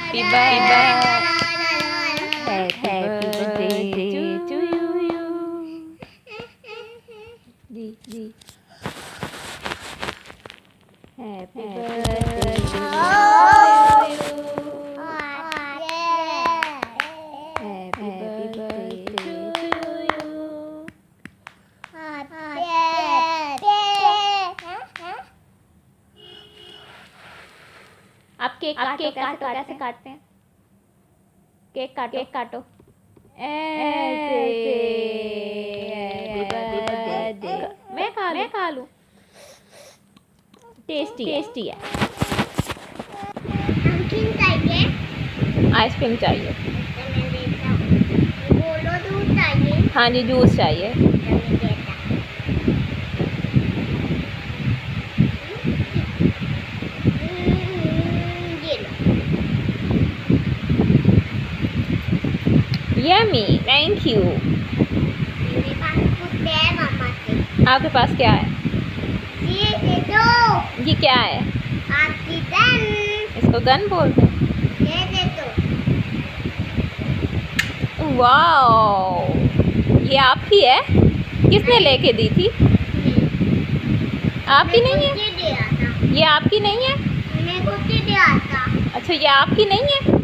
Happy birthday to you. Happy birthday to you. Happy birthday to you. आप cake कैसे काटते हैं? Cake काटो ऐसे। मैं खा लूं। टेस्टी है। आइसक्रीम चाहिए। दूध चाहिए। हाँ जी, जूस चाहिए। Yummy, thank you. मेरे पास कुछ है मामा से। आपके पास क्या है? ये दे दो। ये क्या है? आपकी गन। इसको गन बोलते हैं। ये दे दो। वाओ, ये आपकी है? किसने लेके दी थी? आपकी नहीं है? दिया था। ये आपकी नहीं है? मैंने कुछ दिया था। अच्छा, ये आपकी नहीं है?